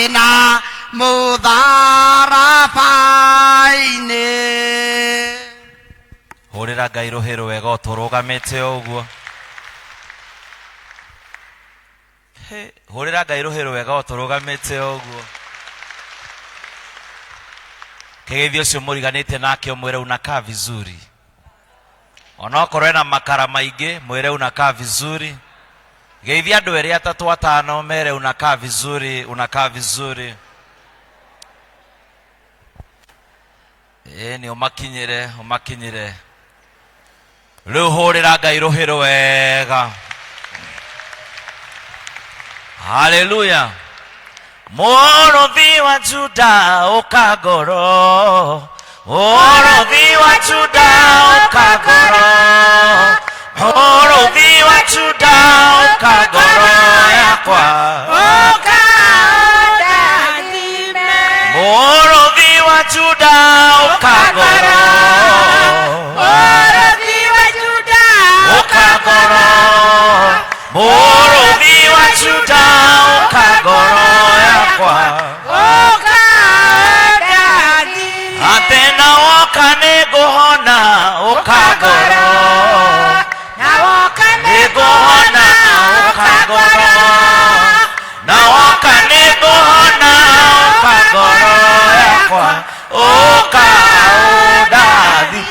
na muthara faine. Hurira Ngai ruhiro wega turugamite uguo. Hurira Ngai ruhiro wega turugamite uguo. Kegethio cio muriganite nake mwire unakaa vizuri. Onokorwo na makara maingi mwire unakaa vizuri. Geithia andu eri atatu atano mere unakaa vizuri, unakaa vizuri. Ni umakinyire, umakinyire. Riu hurira Ngai ruhiro wega. Hallelujah. Muorothi wa Juda ukagoro, muorothi wa Juda ukagoro, muorothi wa Juda ukagoro yakwa, ukaodathime. muorothi wa Juda ukagoro, muorothi wa Juda ukagoro, muorothi wa Juda ukagoro yakwa, ukaodathime. atena wakane gohona ukagoro, na wakane gohona ukagoro, na wakane gohona ukagoro yakwa, ukaodathi,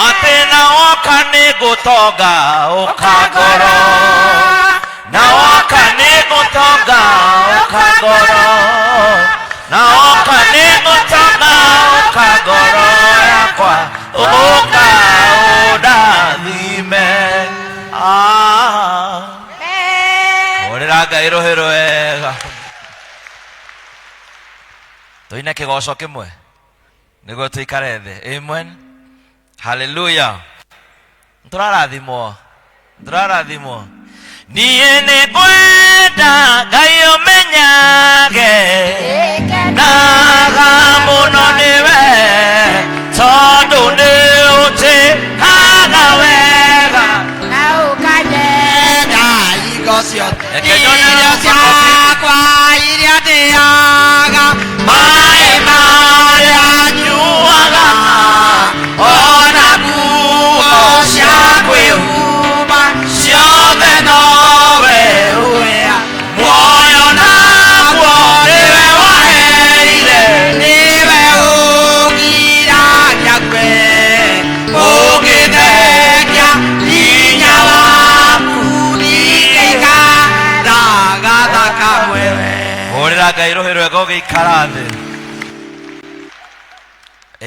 atena wakane gotoga ukagoro, na wakane gotoga ukagoro, na wakane gotoga ukagoro yakwa, ukaodathime. Hurira Ngai ruhiro wega. Tuine kigoco kimwe niguo tuikare thi. Amen. Hallelujah. Turarathimwo, turarathimwo. Niĩ nĩ ngwenda Ngai ũmenyage, ndaga mũno nĩwe, tondũ nĩ ũnjĩkaga wega, na ũkanyenda hingo ciothe. Reke nyone Irio ciakwa iria ndĩaga, maĩ marĩa nyuaga, ona nguo cia kwĩhumba, ciothe nowe ũhea. Muoyo naguo nĩwe waheire, nĩwe ũgiragia kwe, ũngĩthekia hinya waku ndingĩikara gathaka mwewe. hurira Ngai ruhiro wega ũgĩikara thĩ.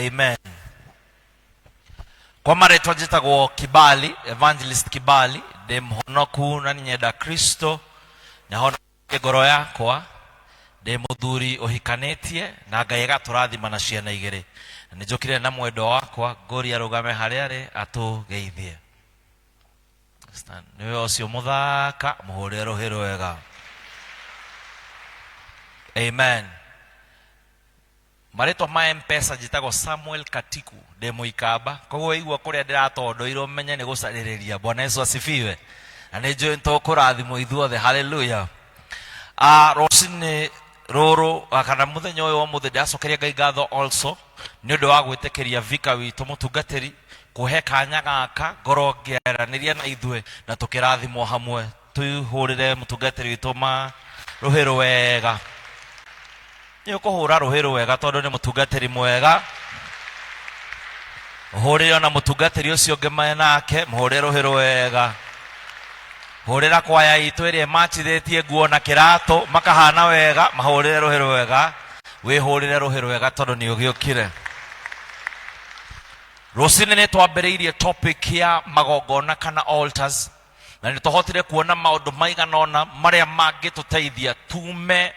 Amen. Kwa marĩtwa njĩtagwo Kibali, Evangelist Kibali, ndĩ mũhonoku na nyenda Kristo, nyahonokie ngoro yakwa, ndĩ mũthuri ũhikanĩtie na Ngai agatũrathima na ciana igĩrĩ. Nĩ njũkire na mwendo wakwa ngũria rũgame harĩa arĩ atũgeithie. Nĩwe ũcio mũthaka, mũhũrĩre rũhĩro wega. Amen. Marĩtwa ma M-Pesa njĩtagwo Samuel Katiku, ndĩ mũikamba, koguo igua kũrĩa ndĩratondoirwo menye nĩ gũcarĩrĩria. Bwana Yesu asifiwe. Na nĩ njũĩ nĩtũkũrathimwo ithuothe. Hallelujah. Rũcinĩ rũrũ kana mũthenya ũyũ wa mũthĩ ndacokeria Ngai ngatho also nĩ ũndũ wa gwĩtĩkĩria Vika witũ mũtungatĩri kũhe kanya gaka ngoro ngĩaranĩria na ithuĩ na tũkĩrathimwo hamwe. Tuhũrĩre mũtungatĩri witũ ma rũhĩro wega. Nĩ ũkũhũra rũhĩro wega tondũ nĩ mũtungatĩri mwega. Hũrĩre ona mũtungatĩri ũcio ũngĩ me nake, mũhũrĩre rũhĩro wega. Hũrĩra kwaya itũ ĩrĩa machithĩtie nguo na kĩratũ makahana wega, mahũrĩre rũhĩro wega. Wĩhũrĩre rũhĩro wega tondũ nĩ ũgĩũkire. Rũcinĩ nĩ twambĩrĩirie topic ya magongona kana altars, na nĩ tũhotire kuona maũndũ maigana ũna marĩa mangĩtũteithia tume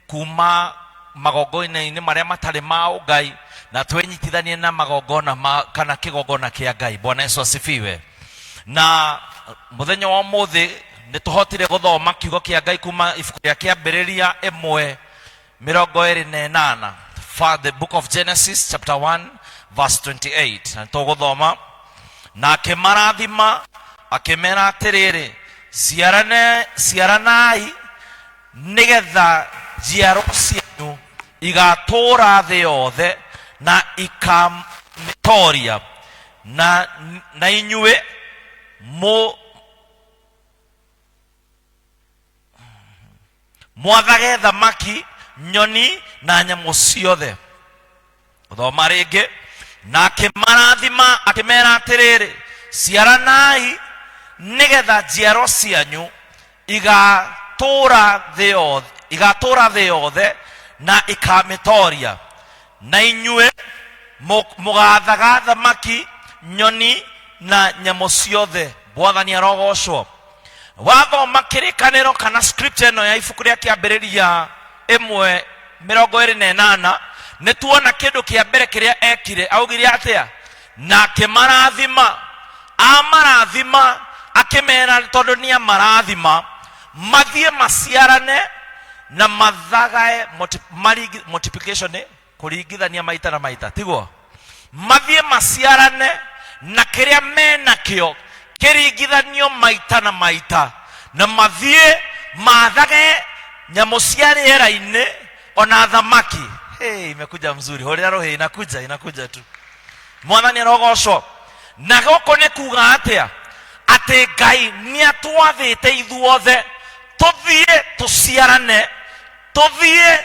kuma magongona-inĩ marĩa matarĩ ma Ngai na twenyitithanie na magongona kana kĩgongona kĩa Ngai. Bwana Yesu asifiwe. Na muthenya wa mũthĩ nĩ tũhotire gũthoma kiugo kĩa Ngai kuma ibuku rĩa kĩambĩrĩria 1:28, the book of Genesis chapter 1 verse 28. Na tũgũthoma na akĩmarathima akĩmera atĩrĩrĩ, ciaranai nĩgetha njiaro cianyu igatura thĩ yothe na ikamĩtoria na inyuĩ mwathage thamaki, nyoni na nyamũ ciothe. Thoma rĩngĩ. Na akĩmarathima akĩmera atĩrĩrĩ, ciaranai nĩgetha njiaro cianyu igatura thĩ yothe na ikamĩtoria, na inyuĩ mũgathaga thamaki, nyoni na nyamũ ciothe. Mwathani arogocwo. Wathoma kĩrĩkanĩro kana scripture ĩno ya ibuku rĩa kĩambĩrĩria 1:28 nĩ tuona kĩndũ kĩa mbere kĩrĩa ekire. Augire atĩa? Na akĩmarathima. Amarathima akĩmera tondũ nĩ amarathima mathiĩ maciarane na mathagae, multiplication, kũringithania maita na maita, tiguo? Mathiĩ maciarane na kĩrĩa menakĩo kĩringithanio maita na maita, na mathiĩ mathage nyamũ cia rĩera-inĩ ona thamaki. Imekuja mzuri. Hore roho inakuja tu. Mwathani arogocwo. Na gũkũ nĩ kuga atĩa? Atĩ Ngai nĩ atwathĩte ithuothe tũthiĩ tũciarane, tũthiĩ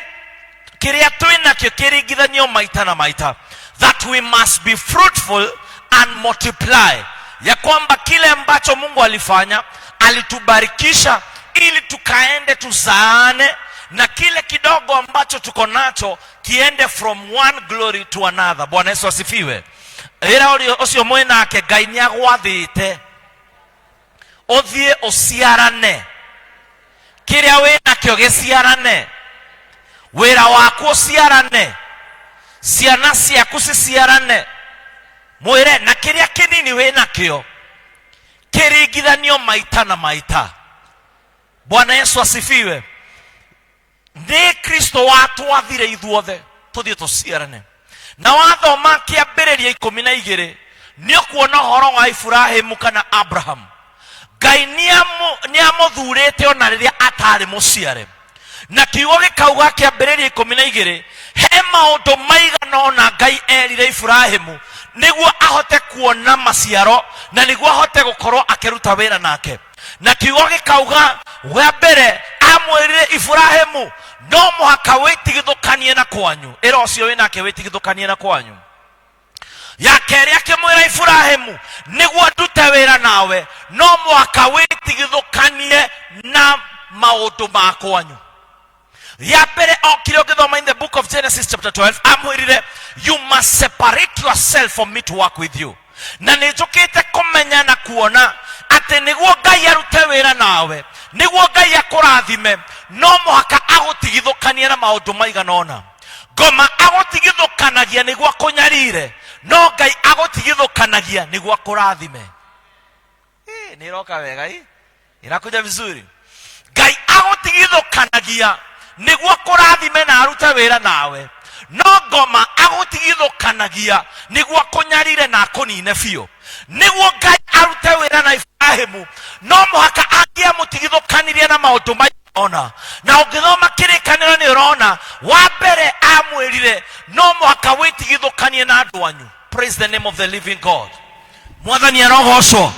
kĩrĩa twĩnakĩo kĩringithanio maita na maita, that we must be fruitful and multiply. Ya kwamba kile ambacho Mungu alifanya, alitubarikisha ili tukaende tuzaane, na kile kidogo ambacho tuko nacho kiende from one glory to another. Bwana Yesu asifiwe. Ira ucio mwenake Ngai nĩ agwathĩte ũthiĩ ũciarane, kĩrĩa wĩnakĩo gĩciarane, wĩra waku ũciarane, ciana ciaku ciciarane, mwĩre na kĩrĩa kĩnini wĩnakĩo kĩringithanio maita na maita. Bwana Yesu asifiwe. Nĩ Kristo watwathire ithuothe tũthiĩ tũciarane. Na wathoma kĩambĩrĩria 12 nĩ ũkuona ũhoro wa Ibrahimu kana Abraham. Ngai nĩ amũthurĩte ona rĩrĩa atarĩ mũciare. Na kiugo gĩkauga kĩambĩrĩria 12 he maũndũ maigana ona Ngai erire Ibrahimu nĩguo ahote kuona maciaro na nĩguo ahote gũkorwo akĩruta wĩra nake. Na kiugo gĩkauga wa mbere amwĩrire Ibrahimu no mũhaka wĩtigithũkanie na kwanyu. Ĩra ũcio wĩnake wĩtigithũkanie na kwanyu. Ya kerĩ akĩmwĩra Ibrahimu nĩguo ndute wĩra nawe no mũhaka wĩtigithũkanie na maũndũ ma kwanyu. Ya mbere okire ũgĩthoma in the book of Genesis chapter 12 amwĩrire you must separate yourself from me to work with you. Na nĩnjũkĩte kũmenya na kuona atĩ nĩguo Ngai arute wĩra nawe, nĩguo Ngai akũrathime, no mũhaka agũtigithũkanie na maũndũ maigana ona. Ngoma agũtigithũkanagia nĩguo akũnyarire, no Ngai agũtigithũkanagia nĩguo akũrathime. Nĩ iroka wega hii? Inakuja vizuri. Ngai agũtigithũkanagia nĩguo akũrathime na arute wĩra nawe, no ngoma agũtigithũkanagia nĩguo akũnyarire na akũnine biũ. Nĩguo Ngai arute wĩra na Ibrahimu no mũhaka angĩamũtigithũkanirie na maũndũ maigana ona. Na ũngĩthoma kĩrĩkanĩro nĩ ũrona wa mbere amwĩrire no mũhaka wĩtigithũkanie na andũ anyu. Praise the name of the living God. Mwathani arogocwo.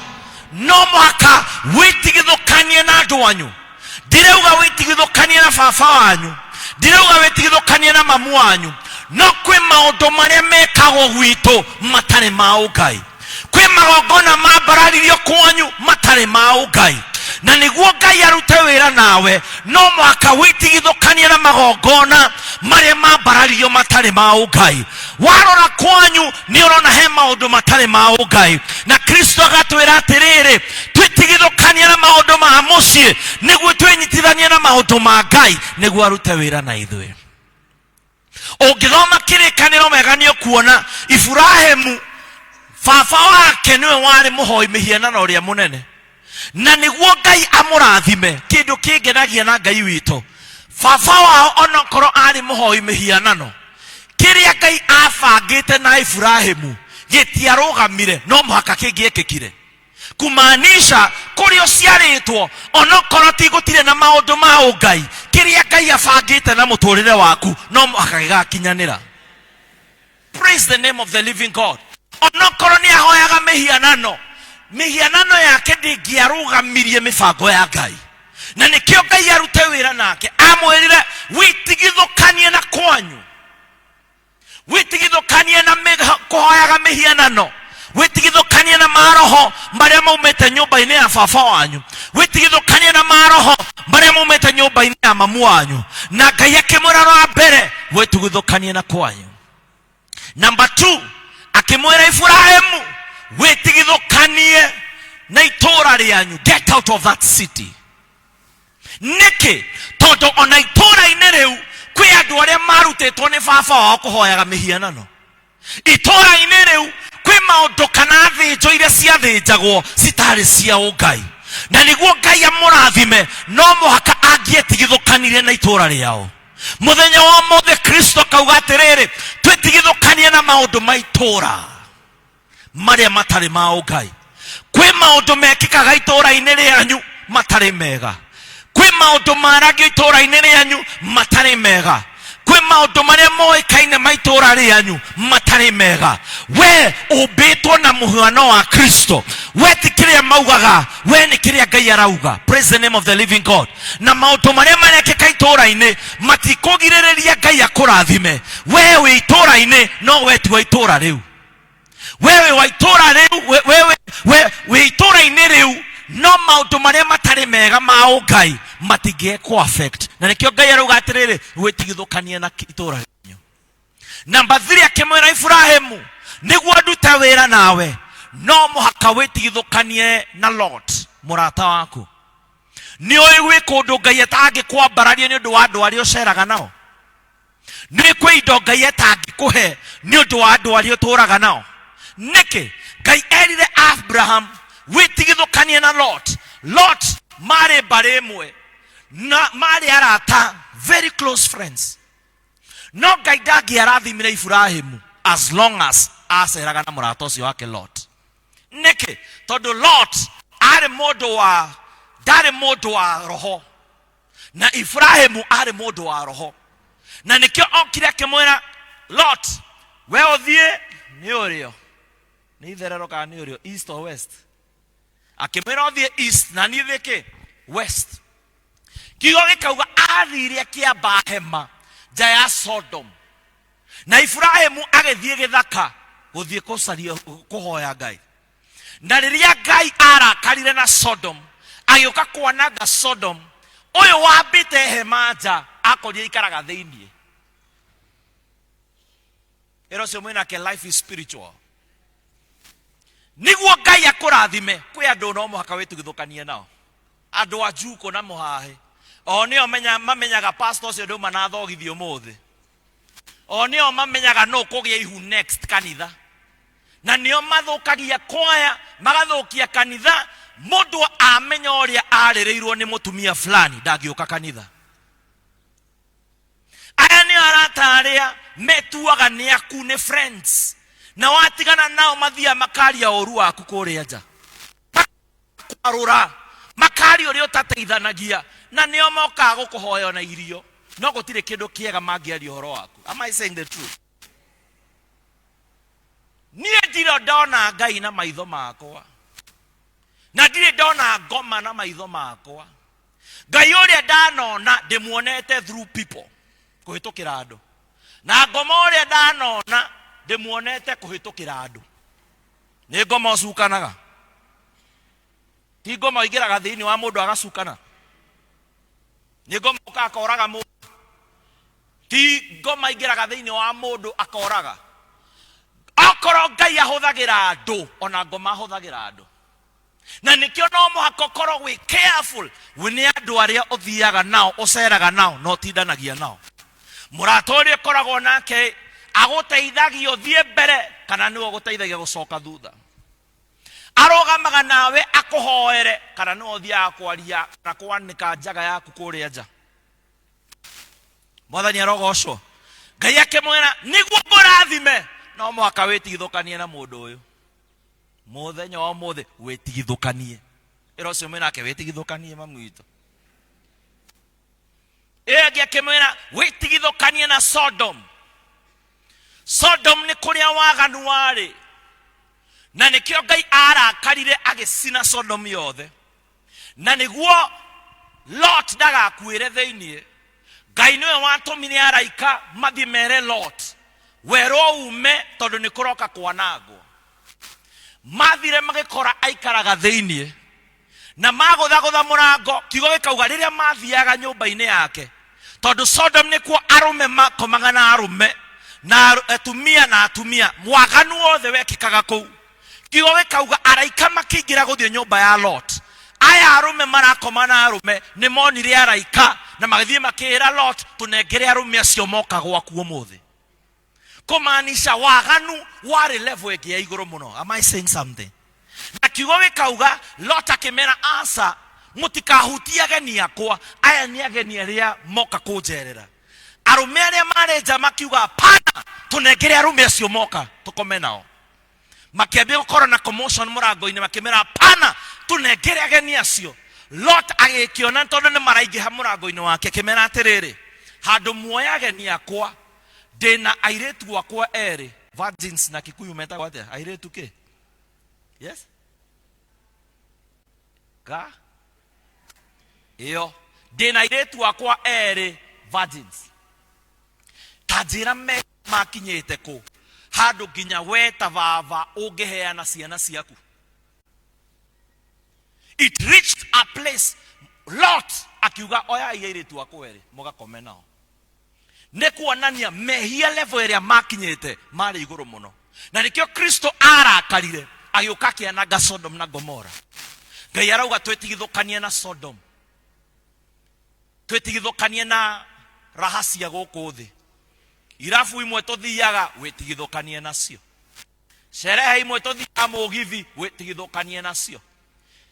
No mũhaka wĩtigithũkanie na andũ anyu. Ndirauga wĩtigithũkanie na baba wanyu, ndirauga wĩtigithũkanie na mamu wanyu, no kwĩ maũndũ marĩa mekagwo gwitũ matarĩ ma Ngai. Kwĩ magongona mambararirio kwanyu matarĩ ma Ngai. Na nĩguo Ngai arute wĩra nawe no mũhaka wĩtigithũkanie na magongona marĩa mambararirio matarĩ ma Ngai. Warora kwanyu nĩ ũrona he maũndũ matarĩ ma Ngai. Na Kristo agatwĩra atĩrĩrĩ twĩtigithũkanie na maũndũ ma mũciĩ nĩguo twĩnyitithanie na maũndũ ma Ngai nĩguo arute wĩra na ithuĩ. Ũngĩthoma kĩrĩkanĩro wega nĩ ũkuona Ibrahimu baba wake nĩwe warĩ mũhoi mĩhianano ũrĩa mũnene. Na nĩguo Ngai amũrathime, kĩndũ kĩngenagia na Ngai witũ, baba wao onokorwo arĩ mũhoi mĩhianano, kĩrĩa Ngai abangĩte na Ibrahimu gĩtiarũgamire, no mũhaka kĩngĩekĩkire. kumaanisha kuri ociaritwo onokoro tigutire na maundu ma ungai kiria Ngai abangite na muturire waku no akagigakinyanira. Praise the name of the living God. Onokoro ni ahoyaga mihianano yake ndingiarugamirie mibango ya Ngai, na nikio Ngai arute wira nake amwirire witigithukanie na kwanyu, witigithukanie na kuhoyaga mihianano, witigithukanie na maroho maria maumete nyumba-ini ya baba wanyu, witigithukanie na maroho maria maumete nyumba-ini ya mamu wanyu, na Ngai akimwira wa mbere witigithukanie na kwanyu. Number 2, akimwira Ibrahimu witigithukanie na itura rianyu, get out of that city. Niki tondu ona itura-ini riu kwi andu aria marutitwo ni baba wao kuhoyaga mihianano. Itura-ini riu kwi maundu kana thinjo iria ciathinjagwo citari cia Ngai, na niguo Ngai amurathime no muhaka angietigithukanirie na itura riao. Muthenya wa mothe Kristo kauga atiriri twitigithukanie na maundu ma itura maria matari ma Ngai. Kwi maundu mekikaga itura-ini rianyu matari mega, kwi maundu maragio itura-ini rianyu matari mega, kwi maundu maria moikaine ma itura rianyu matari mega. We ubitwo na muhiano wa Kristo, we tikiria maugaga, we ni kiria Ngai arauga. Praise the name of the living God. Na maundu maria marekeka itura-ini matikugiriria Ngai akurathime. We wi itura-ini no we ti wa itura riu, wewe wa itura riu, we itura-ini riu no maundu maria matari mega ma Ngai matingeko affect, na nikio Ngai arauga atiriri witigithukanie na itura rianyu. Number 3, akimwira Ibrahimu niguo ndute wira nawe no muhaka witigithukanie na Lot murata waku. Ni oi gwi kundu Ngai atangikwambararia ni undu wa andu aria uceraga nao, ni kwi indo Ngai atangikuhe ni undu wa andu aria uturaga nao. Niki Ngai erire Abraham witigithukanie na Lot. Lot mari mbari imwe na mari arata, very close friends. No Ngai ndangiarathimire Ibrahimu as long as aceraga na murata ucio wake Lot. Niki tondu Lot ari mundu wa roho na Ibrahimu ari mundu wa roho, na nikio okire akimwira Lot, we uthie ni urio ni itherero kana ni urio, east or west? Akimwira uthie east na ni thike west. Kigo gikauga athire kiamba hema nja ya Sodom, na Ibrahimu agithie githaka guthie kucaria kuhoya Ngai. Na riria Ngai arakarire na Sodom agioka kwananga Sodom, uyu wambite hema nja akoria ikaraga thiini. Eroso mwina ke life is spiritual. Niguo Ngai akurathime kwi andu no muhaka witigithukanie nao, andu a Juko na Muhahe onio mamenyaga pastor ucio nduma na thogithio muthi, onio mamenyaga no kugia ihu next kanitha, na nio mathukagia kwaya magathukia kanitha. Mundu amenya uria arireirwo ni mutumia fulani ndangioka kanitha. Aya ni arataria metuaga ni aku ni friends, na watigana nao mathia makaria oru waku kuria nja kwarura makari uria utateithanagia, na nio moka gukuhoya na irio no gutire kindu kiega mangiaria horo waku. Am I saying the truth? Nie ndiro ndona Ngai na maitho makwa, na ndire ndona ngoma na maitho makwa. Ngai uria ndanona ndimuonete through people, kuhitukira andu, na ngoma uria ndanona ndimuonete kuhitukira andu. Ni ngoma ucukanaga, ti ngoma igiraga thiini wa mundu agacukana. Ni ngoma ukakoraga mundu, ti ngoma igiraga thiini wa mundu akoraga. Akoro Ngai ahuthagira andu, ona ngoma ahuthagira andu. Na nikio no muhaka korwo wi careful wini andu aria uthiaga nao uceraga nao no tindanagia nao. Murata uria koragwo nake aguteithagia uthie mbere kana niwe guteithagia gucoka thutha, arogamaga nawe akuhoere kana niwe uthiaga kwaria na kwanika njaga yaku kuria nja. Mwathani arogocwo. Ngai akimwira niguo ngurathime no muhaka witigithukanie na mundu uyu. muthenya wa mothe wetigithukanie ero cio mwena ke wetigithukanie mamu witũ ege kemwena wetigithukanie na Sodom. Sodom ni kuria waganu wari na nikio Ngai arakarire agicina Sodom yothe na niguo Lot ndagakuire theinie. Ngai niwe watumire araika mathi mere Lot wero ume tondu ni kuroka kwanangwo. Mathire magikora aikaraga theinie na magutha murango kiugo gikauga riria mathiaga nyumba-ini yake tondu Sodom ni kuo arume makomaga na arume na atumia na atumia mwaganu wothe wekikaga kuu. Kiugo gikauga araika makiingira guthie nyumba ya Lot. Aya arume marakoma na arume ni monire araika na magithie makira Lot tunengere arume acio moka gwaku umuthi. Kumaanisha waganu wari level ege ya iguru muno. Am I saying something? Na kiugo gikauga Lot akimera asa mutikahutia ageni akwa aya ni ageni aria moka kunjerera. Arume aria mareja makiuga hapana tunengere arume acio moka tukome nao. Makiambia gukora na commotion murango-ini makimera hapana tunengere ageni acio. Lot agikiona tondu ni maraingiha murango-ini wake kimera atiriri handu muoya ageni akwa dena airetu wakwa eri virgins na Kikuyu meta wate airetu ke yes ka iyo dena airetu wakwa eri virgins tajira me makinyete ko handu ginya weta baba ungeheana ciana ciaku. It reached a place Lot akiuga oya airetu wakwa eri mugakome nao. Nekuonania mehia level area makinyete mari iguru muno na nikio Kristo arakarire agiuka kianaga Sodom na Gomora. Ngai arauga twetigithukanie na Sodom, twetigithukanie na rahasia guku thi. Irafu imwe tuthiaga wetigithukanie nacio, sherehe imwe tuthiaga mugithi wetigithukanie nacio,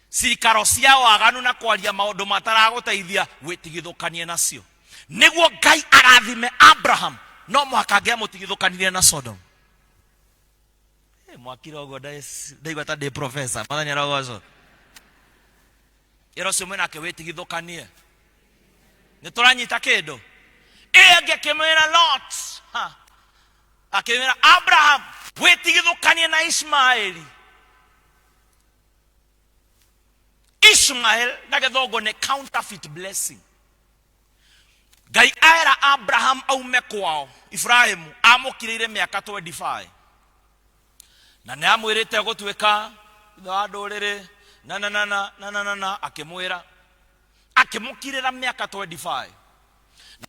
cikaro cia waganu na kwaria maundu mataraguteithia wetigithukanie nacio. Niguo Ngai arathime Abraham no muhaka ngiamutigithukanirie na Sodom. Mwakira ogo ndaigua ta ndi professor mathani aragoco ero cio mwena ke wetigithukanie ni turanyita kindu ege kimwira Lot akimwira Abraham wetigithukanie na Ishmaeli. Ishmael na githongo ni counterfeit blessing. Ngai aera Abraham aume kwao Ibrahimu amukirire miaka 25 na ne amwirite gutwika itha ndurire na akimwira akimukirira miaka 25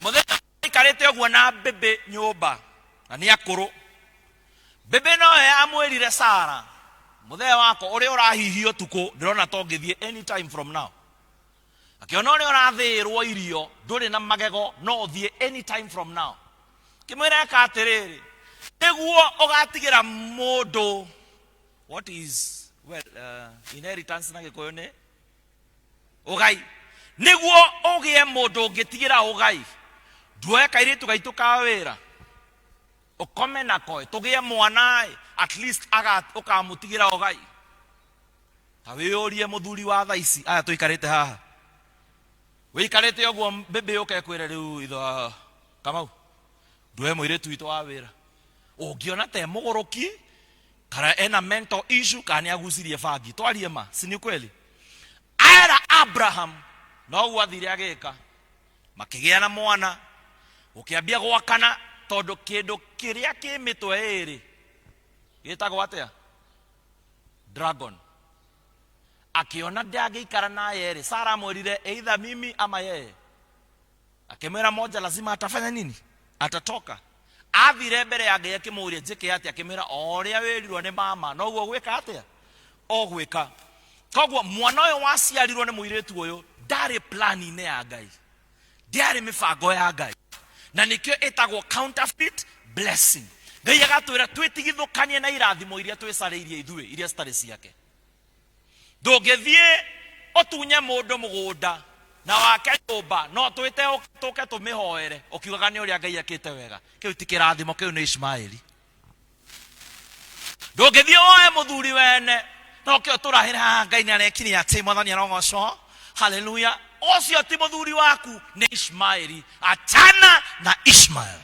muthenya ikarite ogwo na bebe nyumba na ni akuru bebe no ye amwirire Sara muthenya wako uri urahihio tuko ndirona tongithie anytime from now. Akiona uri urathirwo irio nduri na magego no thie anytime from now. Kimwira ka atiriri niguo ugatigira mundu what is inheritance na Gikuyu ni ugai. Niguo ugie mundu ngitigira ugai duoya kairitu gaitu ka wira ukome nako tugie mwana at least ukamutigira ugai. Tawiurie muthuri wa thaici aya tuikarite haha wikarite ogwo bebe ukekwira riu itho Kamau ndwe muiretu witu wa wira ungiona te mugoroki kara ena mental issue kani agucirie bangi twarie ma si ni kweli. Era Abraham no wathire agika makigia na mwana ukiambia gwakana tondu kindu kiria ki mitwe iri gitagwo atia dragon. Akiona ndagikara na yeye Sara mwirire either mimi ama yeye. Akimwira moja lazima atafanya nini? Atatoka. Athire mbere ya Ngai akimuria njike ati akimwira oria wirirwo ni mama no guo gwika atia ogwika. Kogwo mwana uyu waciarirwo ni muiretu uyu ndari plan ine ya Ngai, ndari mifango ya Ngai na nikio etagwo counterfeit blessing. Ngai agatwira twetigithukanie na irathimo iria twicariirie ithue iria citari ciake. Ndungithie otunye mundu mugunda na wake nyumba no twite tuke tumihoere ukiugaga ni uria Ngai akite wega. Kiu ti kirathimo, kiu ni Ishmaeli. Ndungithie oe muthuri wene no kio turahira Ngai ni arekini ati mwathani arogocwo. Hallelujah. Ocio ti muthuri waku ni Ishmaeli. Achana na Ishmael.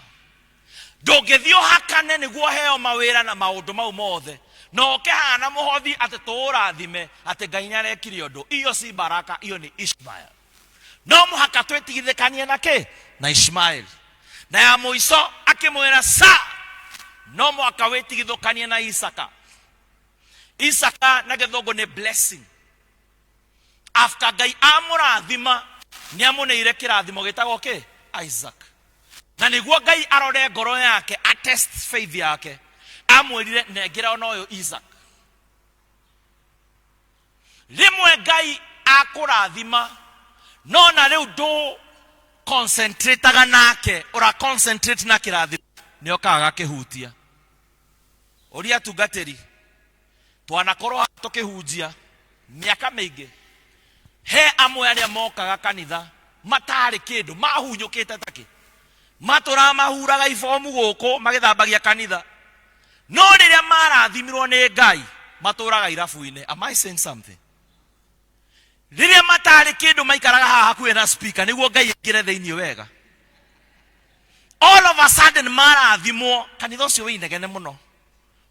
Ndũngĩthio hakane nĩguo heo mawĩra na maũndũ mau mothe. No kehana muhothi ati tũrathime ati Ngai ni arekire ũndũ. Iyo si baraka, iyo ni Ishmael. No muhaka twetigithĩkanie nake na Ishmael. Na ya mũico akĩmwĩra sa no muhaka wetigithũkanie na Isaka. Isaka na gĩthũngũ ni blessing. After Ngai amũrathima ni amuneire kĩrathimo gĩtagwo kĩ? Isaac. Na nĩguo Ngai arore ngoro yake, attest faith yake, amwĩrire nengera ona ũyũ Isaac. Rimwe Ngai akũrathima no na rĩu ndũ concentrateaga nake, ora concentrate na kĩrathimo nĩ okaga kĩhutia. Ũria tungatĩri twanakorwo tũkĩhunjia miaka mĩingĩ, he amwe arĩa mokaga kanitha matarĩ kĩndũ, mahunyũkĩte takĩ, matũra mahuraga ibomu gũkũ magĩthambagia kanitha, no rĩrĩa marathimirwo nĩ Ngai matũraga irabu-inĩ. Am I saying something? Rĩrĩa matarĩ kĩndũ maikaraga haha hakuhĩ na speaker nĩguo Ngai aingĩre thĩinĩ wega. All of a sudden marathimwo, kanitha ũcio wĩ inegene mũno,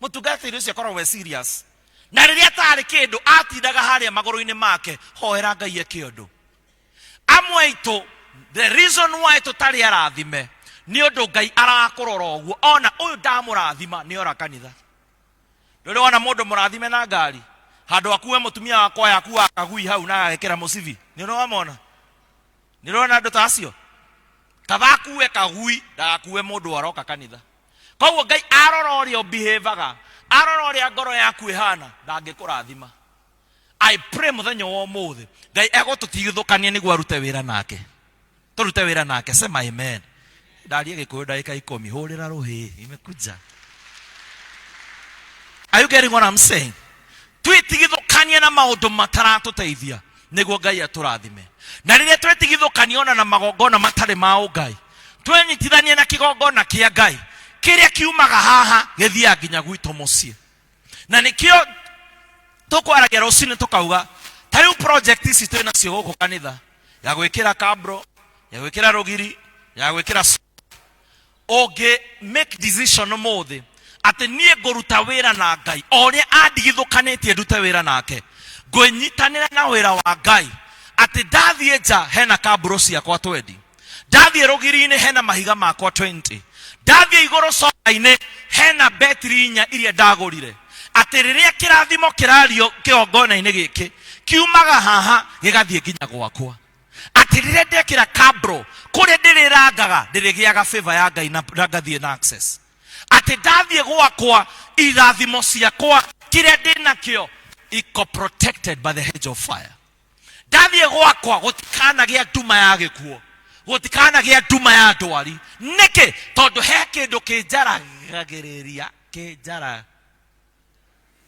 mũtungatĩri ũcio akoragwo we serious. Na rĩrĩa atarĩ kĩndũ atindaga harĩa magũrũ-inĩ make, hoera Ngai eke ũndũ. Amwe aitũ, the reason why tũtarĩ arathime nĩ ũndũ Ngai arakũrora ũguo, ona ũyũ ndamũrathima nĩ ora kanitha. Ndũrĩ wona mũndũ mũrathime na ngari, handũ akuwe mũtumia wakwa yakuwa akagui hau na agekĩra mũcibi, nĩ ũramona? Nĩ ũrona andũ ta acio? Kaba akuwe kagui ndagakuwe mũndũ aroka kanitha. Koguo Ngai arora ũrĩa ũbehaviaga, arora ũrĩa ngoro yaku ĩhana, ndangĩkũrathima. I pray mũthenya wa ũmũthĩ Ngai egũtũtigithũkania nĩguo arute wĩra nake. Tũrute wĩra nake, sema amen. Ndaria Gĩkũyũ ndagĩka 10, hũrĩra rũhĩ, imekuja. Are you getting what I'm saying? Twetigithũkanie na maũndũ mataratũteithia nĩguo Ngai atũrathime. Na rĩrĩa twetigithũkanie ona na magongona matarĩ ma Ngai, twenyitithanie na kĩgongona kĩa Ngai kĩrĩa kiumaga haha gĩthiaga nginya gwitũ mũciĩ. Na nĩkĩo tũkwaragia rũcinĩ tũkauga ta rĩu project ici twĩnacio gũkũ kanitha ya gwĩkĩra kabro, ya gwĩkĩra rũgiri, ya gwĩkĩra make decision mũthĩ atĩ niĩ ngũruta wĩra na Ngai o ũrĩa andigithũkanĩtie ndute wĩra nake, ngwĩnyitanĩra na wĩra wa Ngai atĩ ndathiĩ nja hena kabro ciakwa 20, ndathiĩ rũgiri-inĩ hena mahiga makwa 20, ndathiĩ igũrũ sola-inĩ hena betri 4 iria ndagũrire, atĩ rĩrĩa kĩrathimo kĩrario kĩgongona-inĩ gĩkĩ kiumaga haha gĩgathiĩ nginya gwakwa, atĩ rĩrĩa ndekĩra kabro kũrĩa ndĩrĩrangaga ndĩrĩgĩaga favor ya Ngai na ngathiĩ na access, atĩ ndathiĩ gwakwa irathimo ciakwa kĩrĩa ndĩnakĩo iko protected by the hedge of fire. Ndathiĩ gwakwa gũtikanagĩa nduma ya gĩkuũ, gũtikanagĩa nduma ya ndwari. Nĩkĩ? Tondũ he kĩndũ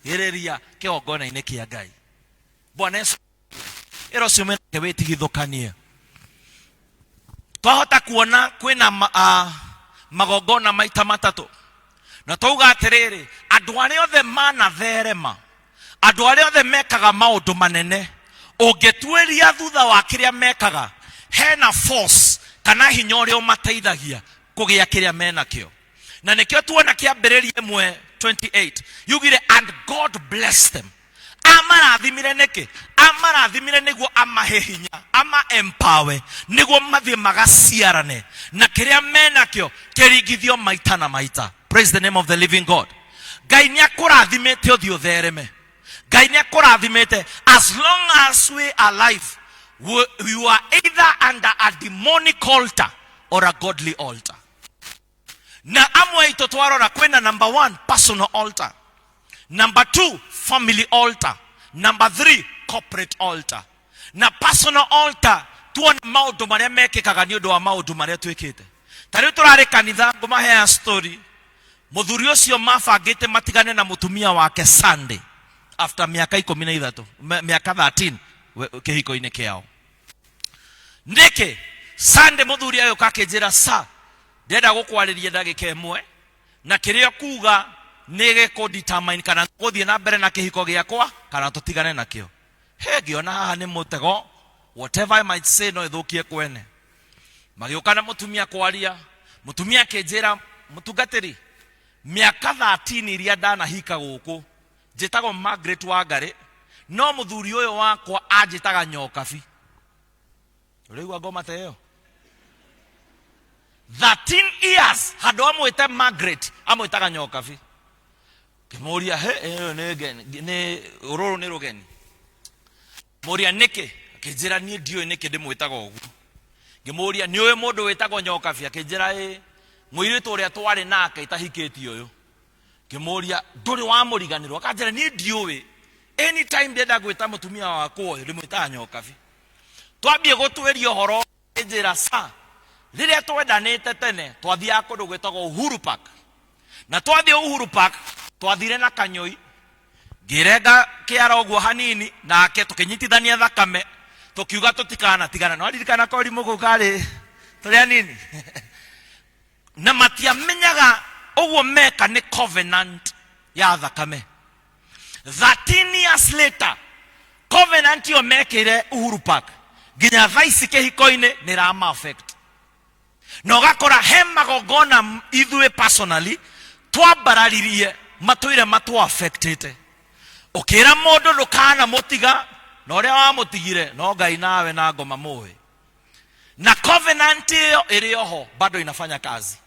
kĩnjaragĩrĩria kĩgongona-inĩ kĩa Ngai. Bwana Yesu ĩro ciume nake wĩtigithũkanie. Twahota kuona kwĩna magongona maita matatũ, na twauga atĩrĩrĩ, andũ arĩa othe manatherema, andũ arĩa othe mekaga maũndũ manene, ũngĩtuĩria thutha wa kĩrĩa mekaga, hena force kana hinya ũrĩa ũmateithagia kũgĩa kĩrĩa menakĩo. Na nĩkĩo tuona kĩambĩrĩria 1:28 yugire and God blessed them. Amarathimire nĩkĩ? Amarathimire nĩguo amahe hinya, ama empower nĩguo mathiĩ magaciarane na kĩrĩa menakĩo kĩringithio maita na maita. Praise the name of the living God. Ngai nĩakũrathimĩte ũthiĩ ũthereme. Ngai nĩakũrathimĩte as long as we are alive, you are either under a demonic altar or a godly altar. Na amwe ito twarora kwena number 1 personal altar, number 2 family altar, number 3 corporate altar. Na personal altar tuona maũndũ marĩa mekĩkaga nĩ ũndũ wa maũndũ marĩa twĩkĩte. Ta rĩu tũrarĩ kanitha, ngũmahe story. Mũthuri ũcio mabangĩte matigane na mũtumia wake Sunday after miaka 13, miaka 13 kĩhiko-inĩ kĩao. Nĩkĩ Sunday mũthuri agĩũka akĩnjĩra, sa ndĩrenda gũkwarĩria ndagĩka ĩmwe na kĩrĩa kuga nige ko determine kana guthie na mbere na kihiko giakwa kana tutigane nakio. Ngiona haha ni mutego, whatever I might say no ithukie kwene. Magioka na mutumia kwaria, mutumia kenjira mutungatiri miaka 13 iria ndana hika guku njitagwo Margaret Wangari, no muthuri uyo wakwa anjitaga nyokabi. Uligwa ngoma teyo 13 years hado amwite Margaret amwitaga nyokabi. Kimuria ne ururu ni rugeni. Muria niki akinjira nie ndio niki ndimwitaga ugu. Ngimuria ni uyu mundu witagwo nyokabi akinjira muiritu uria twari nake itahikiti uyu. Ngimuria nduri wa muriganirwo akanjira ni ndio anytime ndenda gwita mutumia wakwa uyu ndimwitaga nyokabi. Twambie gutweria horo njira sa riria twendanite tene twathia kundu gwitagwo Uhuru Park. Na twathie Uhuru Park twathire na kanyoi ngirenga kiara ogwo hanini nake tukinyitithania thakame tukiuga tutikana tigana no aririkana kori mugo kare turia nini na matia menyaga ogwo meka ni covenant ya thakame. 13 years later covenant yo mekire Uhuru Park ginya thaisi kihiko-ini ni rama affect no gakora hemagogona ithuĩ personally twabararirie matũire matu affected. Ukira mundu ndukana mutiga na uria wa mutigire no Ngai nawe na ngoma muwe na covenant iyo iri oho bado inafanya kazi.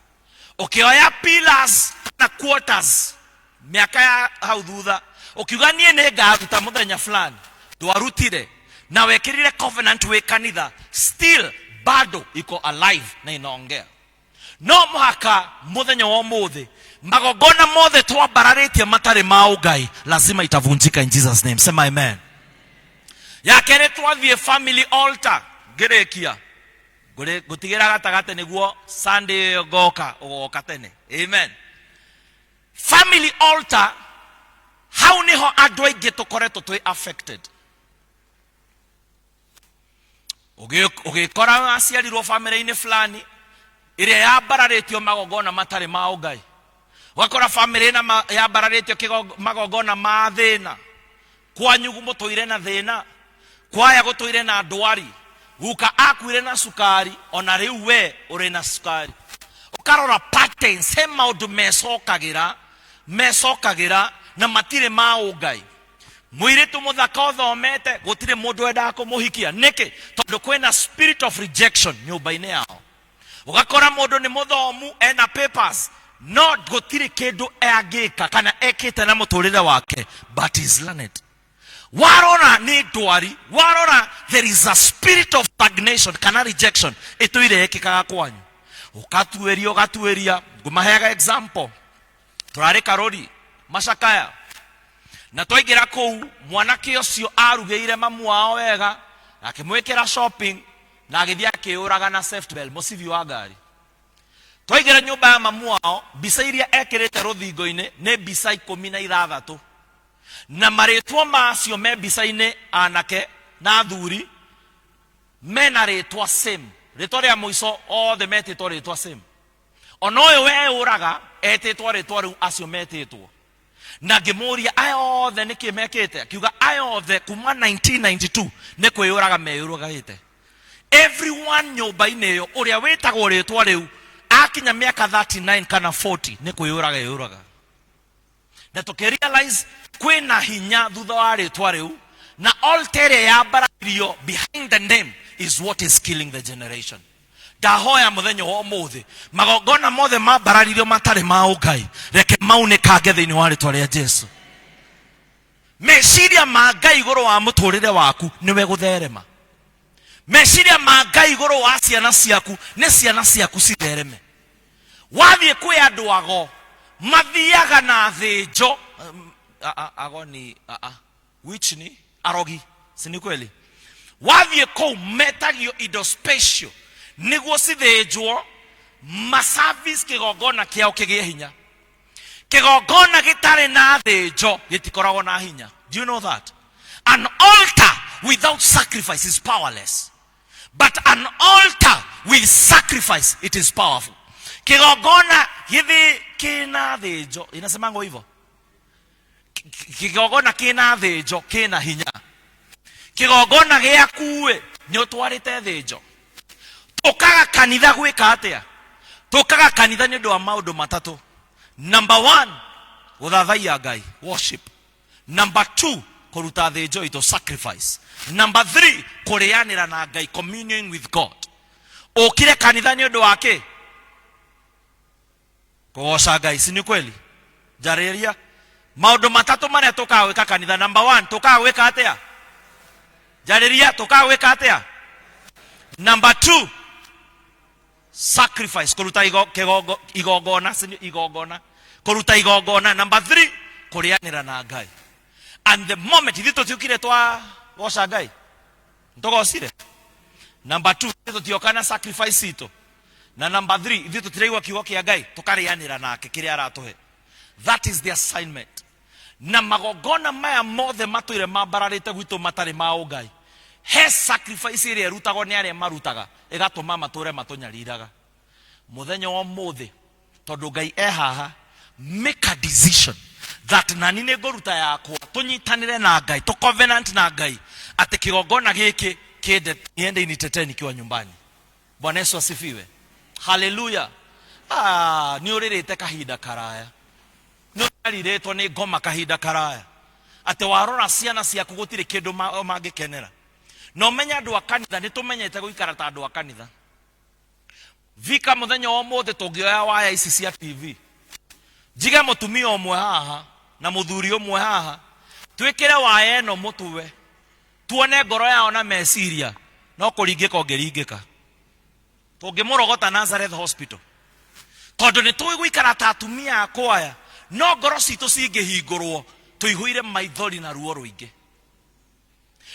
Ukioya pillars na quarters miaka ya hau thutha ukiuga nie ne ngaruta muthenya fulani ndwarutire na wekirire covenant we kanitha still bado iko alive na inaongea. No muhaka muthenya wa muthi magogona mothe twabararitie matari ma Ngai lazima itavunjika in Jesus name. Sema amen. Ya kere twathie family altar gerekia gutigira gatagate niguo Sunday goka tene. Amen. Family altar how niho andũ aingĩ tũkoretwo twĩ affected. Ugikora aciarirwo family-inĩ fulani iria yabararĩtio magogona matari ma Ngai. Wakora family na yabararĩtio magogona ma thĩna. Kwanyu mũtũire na thĩna, kwaya gũtũire na ndwari, guka akuire na sukari, ona rĩu we uri na sukari. Ukarora patterns he maũndũ mecokagira na matire ma Ngai. Muiritu muthaka uthomete gutire mundu enda kumuhikia niki tondu kwina spirit of rejection nyumba-ini yao. Ugakora mundu ni muthomu ena papers no gutire kindu angika kana ekite na muturire wake but is learned. Warona ni ndwari, warona there is a spirit of stagnation kana rejection ituire ekikaga kwanyu. Ukatueria ngumaheaga example turari Karori Macakaya na twaingira kou mwanake ucio arugeire mamu wao wega akimwekera shopping na agithia akiuraga na safety belt musivi wa ngari. Twaingira nyumba ya mamu wao bisa iria ekirite ruthingo-ini ni bisa 16 na maritwa macio me bisa-ini anake na thuri mena ritwa same ritwa ria muico othe metitwo ritwa same. Ono uyu we uraga etitwo ritwa riu acio metitwo na ngimuria aya othe niki mekite akiuga aya othe kuma 1992 ni kwiyuraga meyurugagite. Everyone nyumba-ini iyo uria witagwo ritwa riu akinya miaka 39 kana 40 ni kwiyuraga. Na tukirealize kwina hinya thutha wa ritwa riu na altar ya bararirio behind the name is what is killing the generation. Dahoya muthenya wa muthi magogona mothe mabararirio matari ma Ngai reke maunekange thiini wa ritwa ria Jesu. Meciria ma Ngai iguru wa muturire waku niwe gutherema. Meciria ma Ngai iguru wa ciana ciaku ni ciana ciaku cithereme. Wathie kwi andu ago mathiaga na thinjo agoni which ni arogi sini kweli. Wathie kou metagio indo special niguo cithinjwo maservice kigogona kiao kigie hinya. Kigogona gitari na thinjo gitikoragwo na hinya. Do you know that? An altar without sacrifice is powerless. But an altar with sacrifice it is powerful. Kigogona githi kina thinjo inasemango hivyo kigogona kina thĩnjo kina hinya kigogona gĩakuwe nĩ ũtwarĩte thĩnjo tũkaga kanitha gwĩka atĩa tũkaga kanitha nĩ ũndũ wa maũndũ matatũ number 1 gũthathaiya Ngai worship number 2 kũruta thĩnjo itũ sacrifice number 3 kũrĩanĩra na Ngai communion with God ũkire kanitha nĩ ũndũ wake kũgoca Ngai si ni kweli jarĩria maũndũ matatũ marĩa tũkaga gwĩka kanitha number 1 tũkaga gwĩka atĩa jarĩria tũkaga gwĩka atĩa number 2 sacrifice kũruta igongona kũruta igongona number 3 kũrĩanĩra na Ngai and the moment ithuĩ tũtiũkire twagoca Ngai ntũgocire number 2 tũtiokana sacrifice itũ na number 3 ithuĩ tũtiraigua kiugo kĩa Ngai tũkarĩanĩra nake kĩrĩa aratũhe that is the assignment na magongona maya mothe matũire mambararĩte gwitũ matarĩ ma Ngai he sacrifice ĩrĩa ĩrutagwo nĩ arĩa marutaga ĩgatũma matũre matũnyariraga mũthenya wa mũthĩ tondũ Ngai haha make a decision that nani nĩ ngũruta yakwa tũnyitanĩre na Ngai tũ covenant na Ngai atĩ kĩgongona gĩkĩ niende initeteni kiwa nyumbani. Bwana Yesu asifiwe. Hallelujah. Ni ũrĩrĩte kahinda karaya. Nĩ ũrĩrĩtwo nĩ ngoma kahinda karaya. Atĩ warora ciana ciaku gũtirĩ kĩndũ mangĩkenera. No menya andũ a kanitha nĩ tũmenyete gũikara ta andũ a kanitha. Vika mũthenya wa ũmũthĩ tũngĩoya waya ici cia TV. Jiga mũtumia ũmwe haha na mũthuri ũmwe haha. Twĩkĩre waya ĩno mũtwe. Tuone ngoro yao na meciria no kũringĩka ũngĩringĩka. Tũngĩmũrogota Nazareth Hospital. Tondũ nĩ tũgũikara ta atumia akwaya no ngoro citũ cingĩhingũrwo tũihũire maithori na ruo rũingĩ.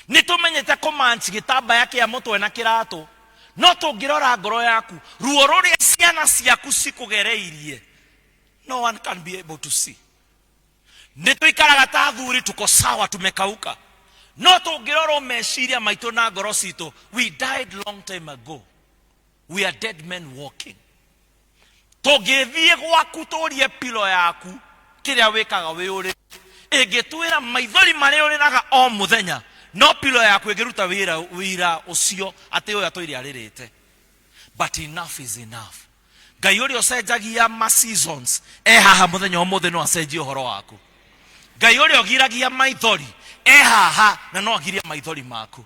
Nĩ tũmenyete kũmanchi gĩtambaya kĩa mũtwe na kĩratũ no tũngĩrora ngoro yaku ruo rũrĩa ciana ciaku cikũgereirie no one can be able to see. Nĩ tũikaraga ta athuri tuko sawa tumekauka no tũngĩrora meciria maitũ na ngoro citũ we died long time ago. We are dead men walking. Tũngĩthiĩ gwaku tũrie pilo yaku kĩrĩa wĩkaga wĩ ũrĩ ĩngĩtwĩra maithori marĩa ũrĩraga o mũthenya no pilo yaku ĩngĩruta wĩra ũcio atĩ ũyũ atũire arĩrĩte. But enough is enough. Ngai ũrĩa ũcenjagia ma seasons haha mũthenya ũmũthĩ no acenjie ũhoro waku. Ngai ũrĩa ũgiragia maithori haha na no agirie maithori maku.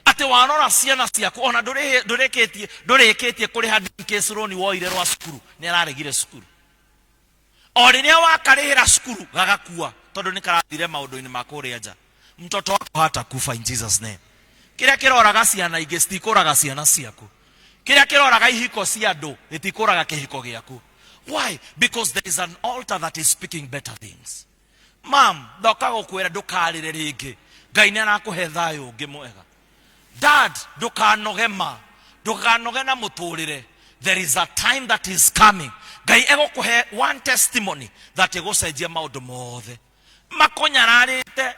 Ate wanora ciana ciaku ona ndũrĩkĩtie kũrĩha case loan woire rwa cukuru nĩ araregire cukuru. O rĩrĩa wakarĩhĩra cukuru gagakua tondũ nĩ karathire maũndũ-inĩ ma kũrĩa nja. Mtoto wako hatakufa in Jesus name. Kĩrĩa kĩroraga ciana ingĩ citikũraga ciana ciaku. Kĩrĩa kĩroraga ihiko cia andũ gĩtikũraga kĩhiko gĩaku. Why? Because there is an altar that is speaking better things. Mom, ndoka gũkwĩra ndũkarĩre rĩngĩ. Ngai nĩ arakũhe thayũ ũngĩ mwega. Dad, ndũkanoge na mũtũrĩre. There is a time that is coming. Ngai egũkũhe one testimony that egũcenjia maũndũ mothe. Makũnyararĩte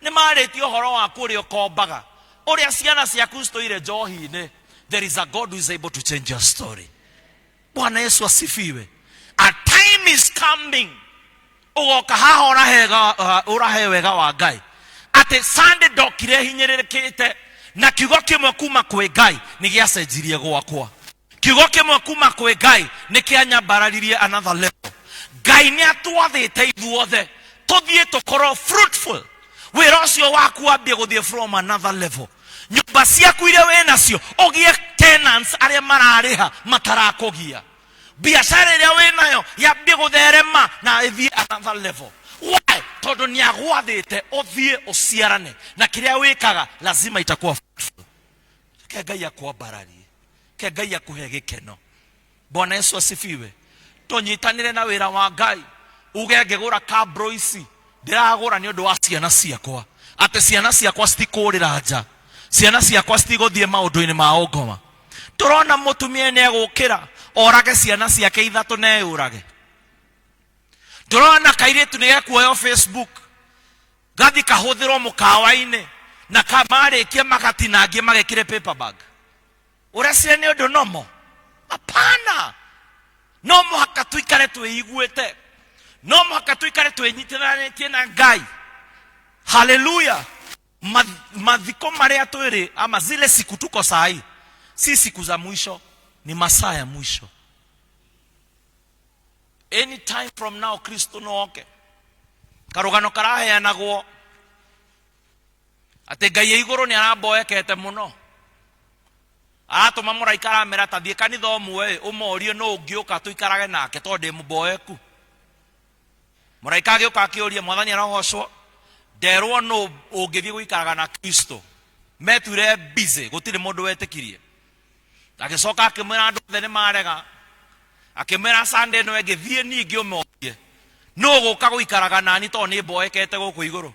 nĩ marĩtie ũhoro waku ũrĩa ũkombaga. Ũrĩa ciana ciaku citũire njohi-inĩ. There is a God who is able to change your story. Bwana Yesu asifiwe. A time is coming. Ugoka haha ũrahe wega wa Ngai. Ate Sunday ndokire hinyĩrĩrĩkĩte na kiugo kĩmwe kuma kwĩ Ngai nĩ gĩacenjirie gwakwa. Kiugo kĩmwe kuma kwĩ Ngai nĩ kĩanyambararirie another level. Ngai nĩ atwathĩte ithuothe tũthiĩ tũkorwo fruitful. Wĩra ũcio waku wambie gũthiĩ from another level. Nyũmba ciaku iria wĩ nacio ũgĩe tenants arĩa mararĩha matarakũgia. Biacara ĩrĩa wĩ nayo yambie gũtherema na ĩthiĩ another level. Why? Tondũ nĩ agwathĩte ũthiĩ ũciarane na kĩrĩa wĩkaga lazima itakuwa fruitful. Ke Ngai akwambararie. Ke Ngai akũhe gĩkeno. Bwana Yesu asifiwe. Tũnyitanĩre na wĩra wa Ngai. Uge ngĩgũra kabro ici ndĩragũra nĩ ũndũ wa ciana ciakwa. Atĩ ciana ciakwa citikũrĩra nja. Ciana ciakwa citigũthiĩ maũndũ-inĩ ma ũngoma. Tũrona mũtumia nĩ egũkĩra orage ciana ciake ithatũ na eyũrage. Tũrona kairĩtu nĩ gekuoyo Facebook gathi kahũthĩrwo mũkawa-inĩ na kamarĩkia magatinangie magekĩre paper bag. Ũreciria nĩ ũndũ nomo? Hapana. No mũhaka tũikare twĩiguĩte. No mũhaka tũikare twĩnyitithanĩtie na Ngai Haleluya. Mathiko maria twiri ama zile siku tuko sahi si siku za mwisho, ni masaa ya mwisho. Anytime from now Kristo no oke. Karugano karaheanagwo ati Ngai iguru ni aramboekete muno, atuma muraika aramera ta thie kanitha omwe umorie no ungiuka tuikarage nake tondu mboeku. Muraika agioka akioria Mwathani arogocwo, nderwo no ungithie guikaraga na Kristo, meture busy gutire mundu wetikirie. Agicoka akimwira andu othe ni marega, akimwira Sunday no engithie ningi umorie no guka guikaraga nani tondu ni mboekete guku iguru.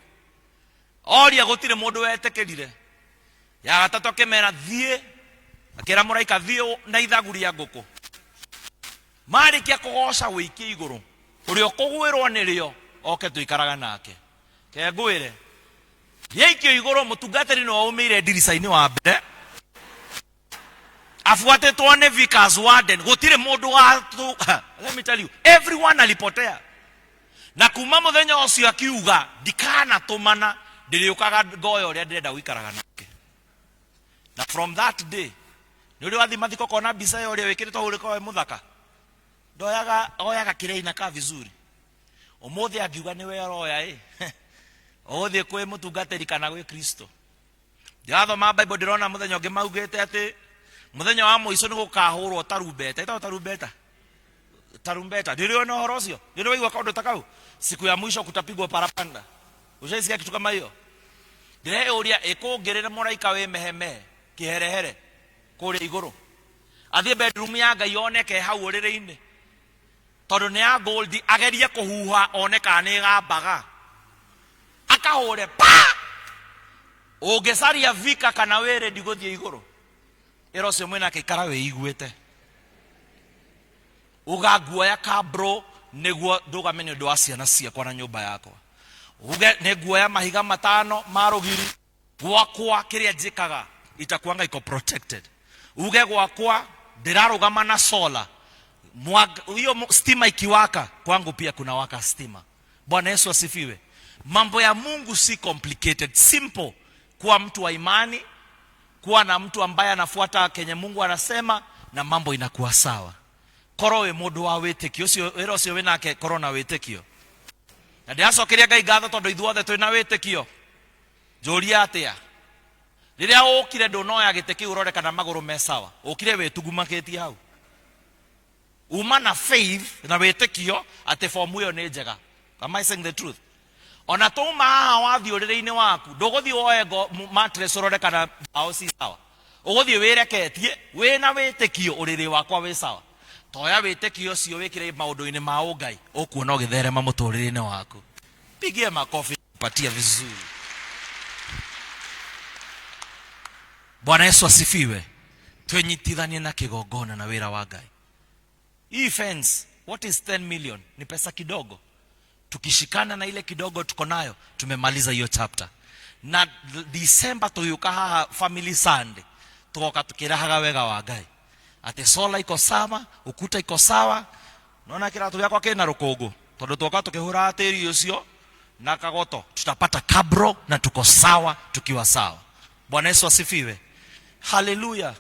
Oria gutire mundu wetikirire. Ya gatatu akimera thie, akira muraika thie na ithaguria nguku. Marikia kugoca wiki iguru, urio kugwirwo ni rio oke tuikaraga nake. Ke ngwire yeikio iguru mutungatiri no umire ndirica-ini wa mbere, afuatetwo ni Vickers Warden, gutire mundu wa let me tell you, everyone alipotea. Na kuma muthenya ucio akiuga ndikana tumana ndiriukaga ngoyo uria ndirenda guikaraga nake. Na from that day ni uri wathi mathiko kona bisa yo uria wikiritwo huriko we muthaka oyaga kireina ka vizuri. Umuthi akiuga ni we roya othie kwi mutungatiri kana gwi Kristo. Ndathoma Bible ndirona muthenya ungi maugite ati muthenya wa muico ni gukahurwo tarumbeta. Ita tarumbeta ndiriona horo ucio, ndiriwa kaundu takau siku ya mwisho kutapigwa parapanda. Ushaisikia kitu kama hiyo? Ndire uria ikungirire muraika we meheme kiherehere kuri iguru, athie bedroom ya Ngai oneke hau urire-ini tondu ni ya gold, agerie kuhuha oneka ni gambaga akahure pa ungicaria vika kana were ndiguthie iguru ero cio mwena kikara we iguite ugaguoya kabro niguo ndugamenye undu wa ciana ciakwa na nyumba yakwa. Uge neguoya mahiga matano marugiri gwakwa kiria njikaga itakuanga iko protected. Uge gwakwa ndirarugama na sola, hiyo stima ikiwaka kwangu pia kuna waka stima. Bwana Yesu asifiwe. Mambo ya Mungu si complicated, simple. Kuwa mtu wa imani, kuwa na mtu ambaye anafuata kenye Mungu anasema na mambo inakuwa sawa. Korowe mundu wa witikio cio ero cio winake korona witikio. Na ndiacokeria Ngai ngatho tondu ithuothe twina witikio. Njuria atia riria ukire ndunoya gite kiu urore kana maguru me sawa, ukire witugumakitie hau uma na faith na witikio ati form iyo ni njega. Am I saying the truth? Ona tuma haha wathi urire-ini waku nduguthi woe mattress urore kana bao si sawa, uguthi wireketie wina witikio uriri wakwa wi sawa. Toya witikio cio wikire maundu-ini ma ungai ukuona ugitherema muturire-ini waku. Pigie makofi, patia vizuri. Bwana Yesu asifiwe. Twenyitithanie na kigongona na wira wa Ngai. Hii fence, what is 10 million? Ni pesa kidogo. Tukishikana na ile kidogo tuko nayo, tumemaliza hiyo chapter. Na December tuyuka haha family Sunday, tukoka tukirahaga wega wa Ngai. Ate sola iko sawa, ukuta iko sawa. Naona kiratu yakwa kina rukungu. Tondu tukoka tukihura atiri ucio na kagoto, tutapata kabro na tuko sawa tukiwa sawa. Bwana Yesu asifiwe. Hallelujah.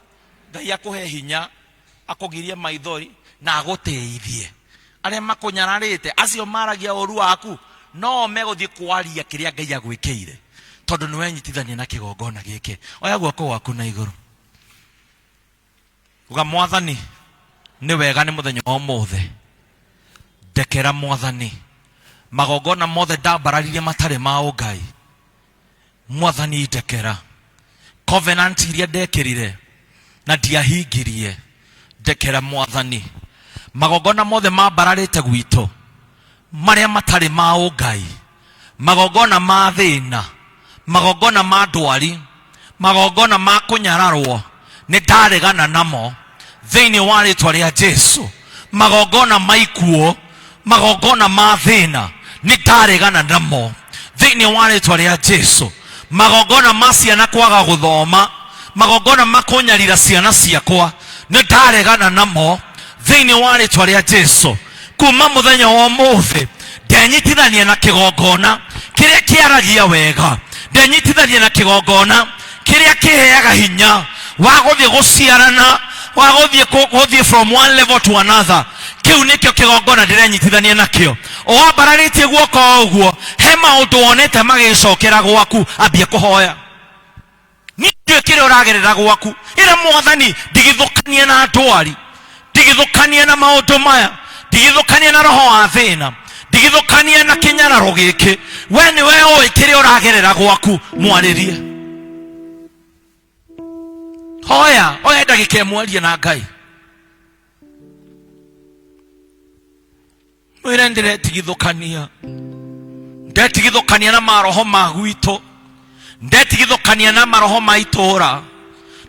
Ngai akuhe hinya, akugirie maithori na aguteithie. Aria makunyararite acio maragia uru waku no meguthie kwaria kiria Ngai agwikire tondu ni wenyitithania na kigongona giki. Oya guoko waku na iguru uga Mwathani ni wega ni muthenya omothe ndekera Mwathani magongona mothe ndambararirie matare ma Ngai. Mwathani ndekera covenant iria ndekirire na ndiahingirie, ndekera Mwathani magongona mothe mambararite gwito maria matari ma Ngai, magongona ma thina, magongona ma ndwari, magongona ma kunyararwo ni ndaregana namo thiini wa ritwa ria Jesu. Magongona ma ikuo, magongona ma thina ni ndaregana namo thiini wa ritwa ria Jesu. Magongona ma ciana kwaga guthoma, magongona ma kunyarira ciana ciakwa ni ndaregana namo thiini wa ritwa ria Jesu. Kuma muthenya wa umuthi ndenyitithania na kigongona kiria kiaragia wega, ndenyitithania na kigongona kiria kiheaga hinya wa guthie guciarana, wa guthie from one level to another. Kiu nikio kigongona ndirenyitithania nakio. Owambararitie guoko uguo, he maundu wonete magicokera gwaku, ambie kuhoya. Nitwe kire uragerera gwaku, ira Mwathani ndigithukanie na ndwari, ndigithukanie na maundu maya, ndigithukanie na roho wa thina, ndigithukanie na kinyararo giki. We ni we oi kire uragerera gwaku, mwaririe. Hoya, oya ndagika imwe na Ngai. Mwire ndiretigithukania, ndetigithukania na maroho ma gwito, ndetigithukania na maroho ma itura,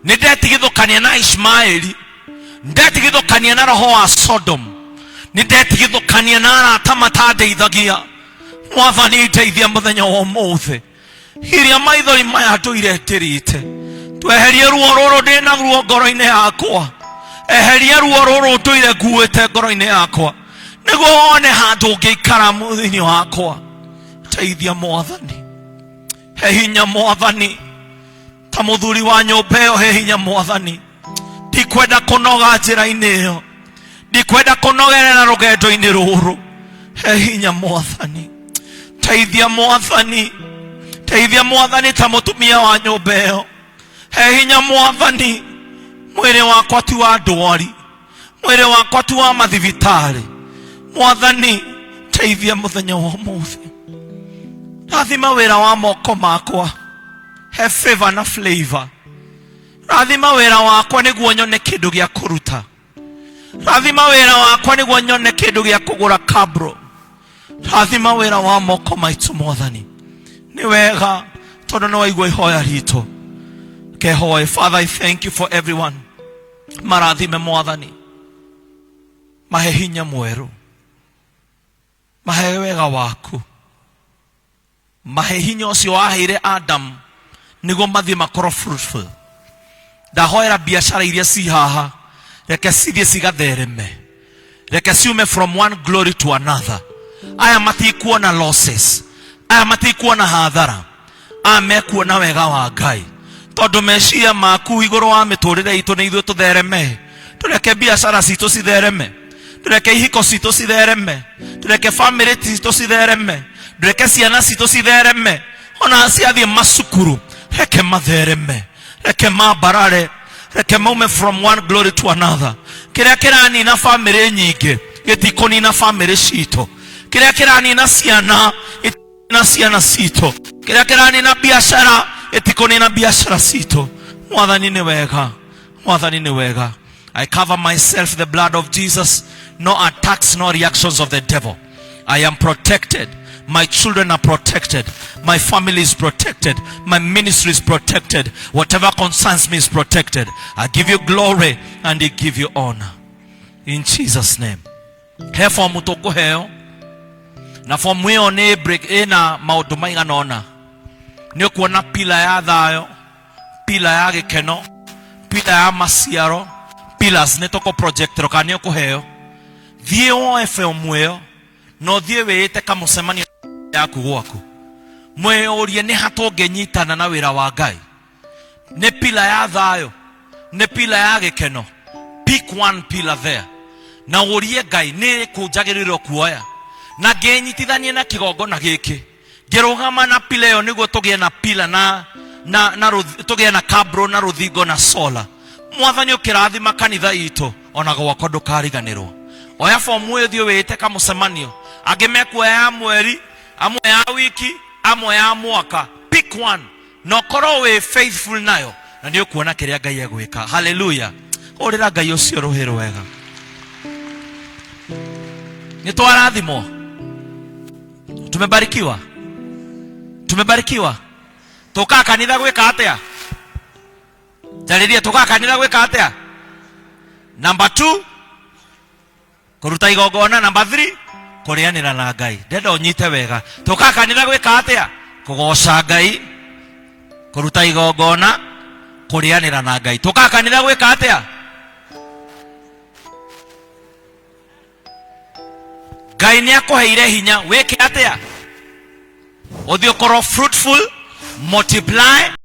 ndetigithukania na Ishmaeli, ndetigithukania na roho wa Sodom, ndetigithukania na arata matadeithagia. Mwathani ndeithia muthenya wa umuthi, iria maithori maya tuiretirite, tweherie ruo ruru ndina ruo ngoro-ini yakwa, eheria ruo ruru tuire nguite ngoro-ini yakwa, niguo wone handu ungiikara muthini wakwa. Teithia Mwathani, he hinya Mwathani, ta muthuri wa nyumba iyo, he hinya Mwathani. Ndikwenda kunoga njira-ini iyo, ndikwenda kunogerera rugendo-ini ruru, he hinya Mwathani. Teithia Mwathani, teithia Mwathani ta mutumia wa nyumba iyo, he hinya Mwathani. Mwiri wakwa ti wa ndwari, mwiri wakwa ti wa mathibitari. Mwathani teithia muthenya wa umuthi. Rathima wira wa moko makwa, he favor na flavor. Rathima wira wakwa niguo nyone kindu gia kuruta. Rathima wira wakwa niguo nyone kindu gia kugura kabro. Rathima wira wa moko maitu Mwathani. Ni wega tondu no waigua ihoya ritu. Kehoe. Father, I thank you for everyone. Marathime Mwathani, mahe hinya mweru, mahe wega waku, mahe hinya ucio waheire Adam niguo mathie makorwo fruitful. Ndahoera biashara iria ci haha, reke cithie cigathereme, reke ciume from one glory to another. Aya matikuona losses, aya matikuona hathara, aya mekuona wega wa Ngai. Tondu meciria maku iguru wa miturire itu ni ithuĩ tuthereme. Tureke biashara citu cithereme, tureke ihiko citu cithereme, tureke family citu cithereme, tureke ciana citu cithereme. Ona ciathie macukuru, reke mathereme, reke mabarare, reke maume from one glory to another. Kiria kiranina family nyingi gitikunina family citu, kiria kiranina ciana itina ciana citu, kiria kiranina biashara etikonena biashara sito. Mwathani ni wega, Mwathani ni wega. I cover myself in the blood of Jesus. No attacks, no reactions of the devil. I am protected. My children are protected. My family is protected. My ministry is protected. Whatever concerns me is protected. I give you glory and I give you honor. In Jesus' name. Therefore mutoko heo na formu hiyo ni break ina maundu maiganona. Nio kuona pila ya thayo, pila ya gikeno, pila ya maciaro, pillars nitoko projectero kanio kuheo. Thie woe muyo, no thie wite kamucemanio yaku gwaku. Mweorie ni hatongenyitana na wira wa Ngai. Ni pila ya thayo, ni pila ya gikeno. Pick one pillar there. Na urie Ngai ni kunjagiriro kuoya. Na genyitithanie na kigongona giki. Gerogama na pila yo niguo tugie na pila na tugie na kabro na ruthingo na sola. Mwathani ukirathima kanitha itu ona gwako ndukariganirwo. Oya fomu yo thio wite kamucemanio. Angimekwa ya mweri, amwe ya wiki, amwe ya mwaka. Pick one. No korwo we faithful nayo. Na ndio kuona kiria Ngai egwika. Hallelujah. Orira Ngai ucio ruhiro wega. Nitwarathimo. Tumebarikiwa. Tumebarikiwa. Toka kanitha gwika atia? Jariria toka kanitha gwika atia? Number 2, kuruta igongona. Number 3, kurianira na Ngai. Ndenda unyite wega. Toka kanitha gwika atia? Kugoca Ngai, kuruta igongona, kurianira na Ngai. Toka kanitha gwika atia? Ngai ni akuheire hinya wike atia? uthio korwo fruitful, multiply